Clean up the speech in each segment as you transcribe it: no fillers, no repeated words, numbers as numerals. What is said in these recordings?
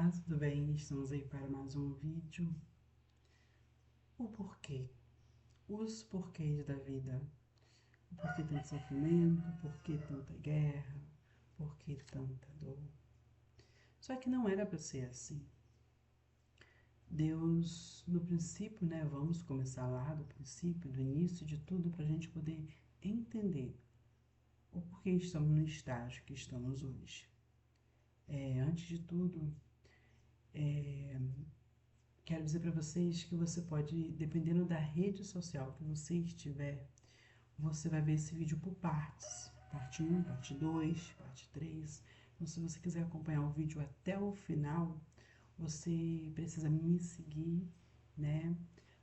Olá, tudo bem? Estamos aí para mais um vídeo. O porquê, os porquês da vida. O porquê tanto sofrimento, por que tanta guerra, por que tanta dor. Só que não era para ser assim. Deus, no princípio, né? Vamos começar lá do princípio, do início de tudo, para a gente poder entender o porquê estamos no estágio que estamos hoje. Antes de tudo, quero dizer para vocês que você pode, dependendo da rede social que você estiver, você vai ver esse vídeo por partes. Parte 1, parte 2, parte 3. Então, se você quiser acompanhar o vídeo até o final, você precisa me seguir, né?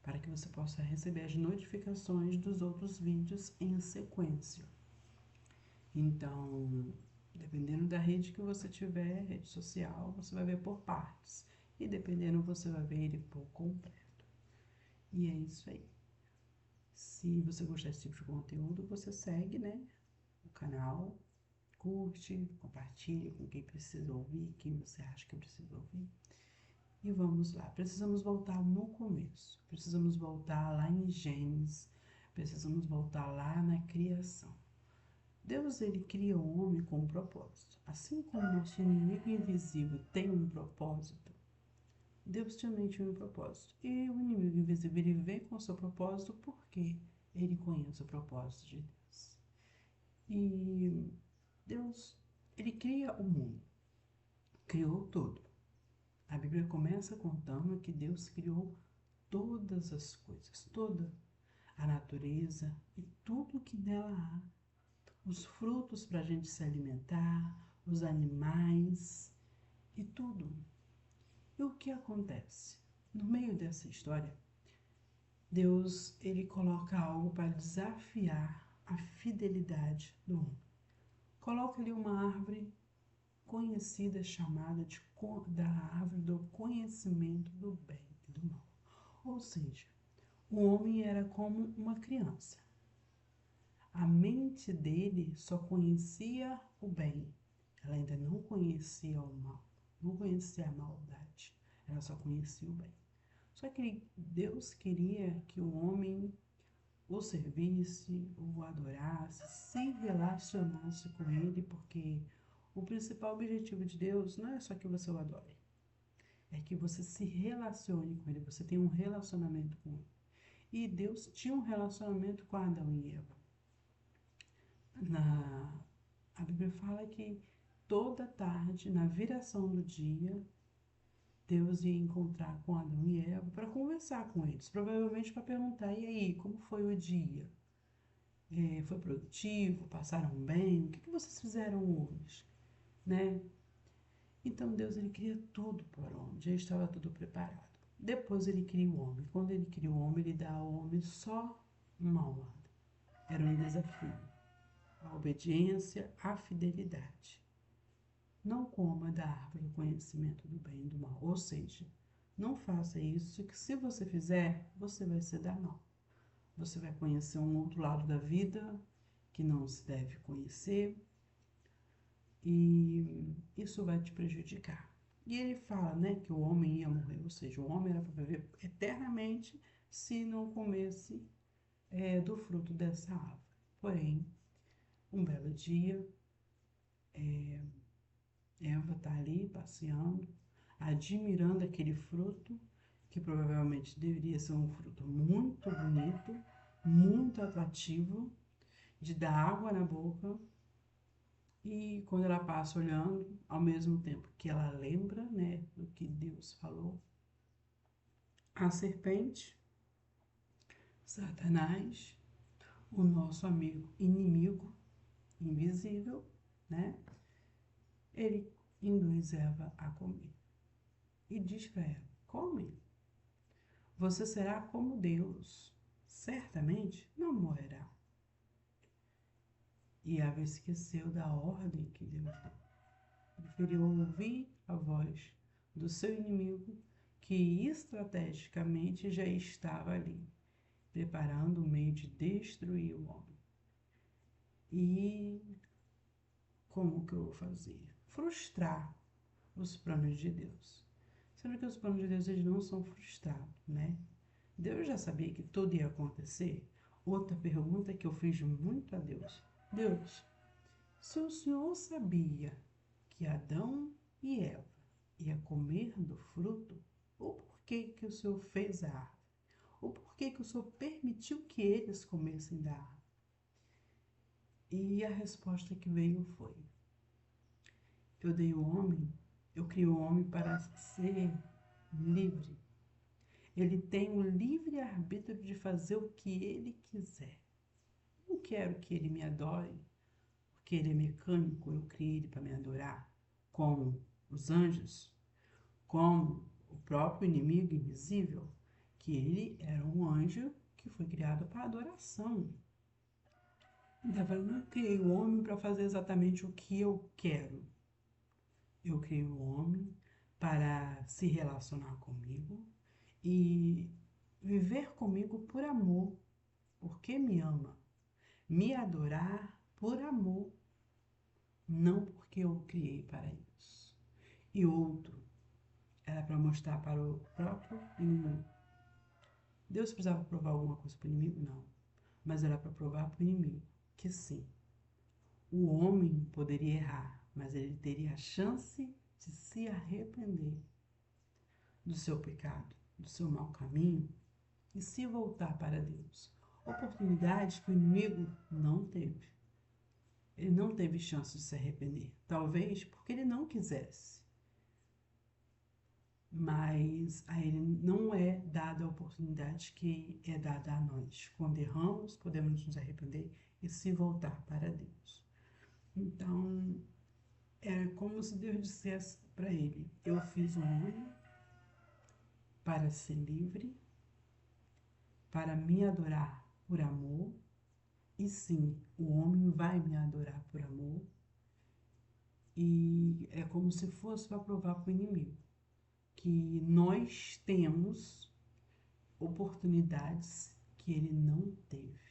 Para que você possa receber as notificações dos outros vídeos em sequência. Então, dependendo da rede que você tiver, rede social, você vai ver por partes. E dependendo, você vai ver ele por completo. E é isso aí. Se você gostar desse tipo de conteúdo, você segue, né, o canal, curte, compartilha com quem precisa ouvir, quem você acha que precisa ouvir. E vamos lá, precisamos voltar no começo, precisamos voltar lá em Gênesis, precisamos voltar lá na criação. Deus, ele cria o homem com um propósito. Assim como nosso inimigo invisível tem um propósito, Deus também tinha um propósito. E o inimigo invisível, ele vem com o seu propósito porque ele conhece o propósito de Deus. E Deus, ele cria o mundo, criou tudo. A Bíblia começa contando que Deus criou todas as coisas, toda a natureza e tudo que nela há. Os frutos para a gente se alimentar, os animais e tudo. E o que acontece? No meio dessa história, Deus, ele coloca algo para desafiar a fidelidade do homem. Coloca ali uma árvore conhecida chamada da árvore do conhecimento do bem e do mal. Ou seja, o homem era como uma criança. A mente dele só conhecia o bem. Ela ainda não conhecia o mal, não conhecia a maldade. Ela só conhecia o bem. Só que Deus queria que o homem o servisse, o adorasse, se relacionasse com ele, porque o principal objetivo de Deus não é só que você o adore, é que você se relacione com ele, você tenha um relacionamento com ele. E Deus tinha um relacionamento com Adão e Eva. A Bíblia fala que toda tarde, na viração do dia, Deus ia encontrar com Adão e Eva para conversar com eles, provavelmente para perguntar: e aí, como foi o dia? Foi produtivo? Passaram bem? O que vocês fizeram hoje? Né? Então Deus, ele cria tudo para o homem, já estava tudo preparado. Depois ele cria o homem. Quando ele cria o homem, ele dá ao homem só uma ordem. Era um desafio: a obediência, a fidelidade. Não coma da árvore do conhecimento do bem e do mal. Ou seja, não faça isso, que se você fizer, você vai se dar mal. Você vai conhecer um outro lado da vida que não se deve conhecer e isso vai te prejudicar. E ele fala, né, que o homem ia morrer, ou seja, o homem era para viver eternamente se não comesse do fruto dessa árvore. Porém, um belo dia, Eva está ali passeando, admirando aquele fruto, que provavelmente deveria ser um fruto muito bonito, muito atrativo, de dar água na boca. E quando ela passa olhando, ao mesmo tempo que ela lembra, né, do que Deus falou, a serpente, Satanás, o nosso amigo inimigo invisível, né, ele induz Eva a comer. E diz para ela: come, você será como Deus, certamente não morrerá. E Eva esqueceu da ordem que Deus deu. Preferiu ouvir a voz do seu inimigo, que estrategicamente já estava ali, preparando o meio de destruir o homem. E como que eu vou fazer? Frustrar os planos de Deus. Sendo que os planos de Deus, eles não são frustrados, né? Deus já sabia que tudo ia acontecer. Outra pergunta que eu fiz muito a Deus. Deus, se o Senhor sabia que Adão e Eva ia comer do fruto, o porquê que o Senhor fez a árvore? O porquê que o Senhor permitiu que eles comessem da árvore? E a resposta que veio foi: eu dei o homem, eu criei o homem para ser livre. Ele tem o livre arbítrio de fazer o que ele quiser. Não quero que ele me adore, porque ele é mecânico, eu criei ele para me adorar, como os anjos, como o próprio inimigo invisível, que ele era um anjo que foi criado para adoração. Então, eu não criei o homem para fazer exatamente o que eu quero. Eu criei o homem para se relacionar comigo e viver comigo por amor, porque me ama. Me adorar por amor, não porque eu o criei para isso. E outro era para mostrar para o próprio inimigo. Deus precisava provar alguma coisa para o inimigo? Não. Mas era para provar para o inimigo que sim, o homem poderia errar, mas ele teria a chance de se arrepender do seu pecado, do seu mau caminho e se voltar para Deus. Oportunidade que o inimigo não teve. Ele não teve chance de se arrepender. Talvez porque ele não quisesse. Mas a ele não é dada a oportunidade que é dada a nós. Quando erramos, podemos nos arrepender e se voltar para Deus. Então, é como se Deus dissesse para ele: eu fiz um homem para ser livre, para me adorar por amor, e sim, o homem vai me adorar por amor, e é como se fosse para provar para o inimigo que nós temos oportunidades que ele não teve.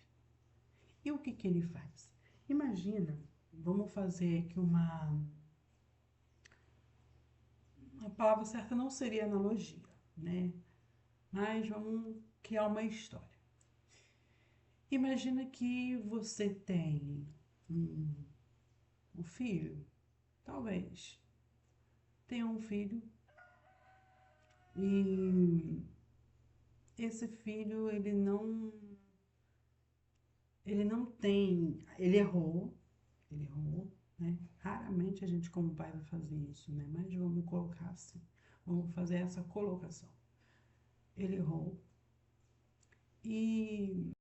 E o que que ele faz? Imagina, vamos fazer aqui a palavra certa não seria analogia, né? Mas vamos criar uma história. Imagina que você tem um filho, talvez tenha um filho e esse filho ele não tem, ele errou, né? Raramente a gente como pai vai fazer isso, né? Mas vamos colocar assim, vamos fazer essa colocação. Ele errou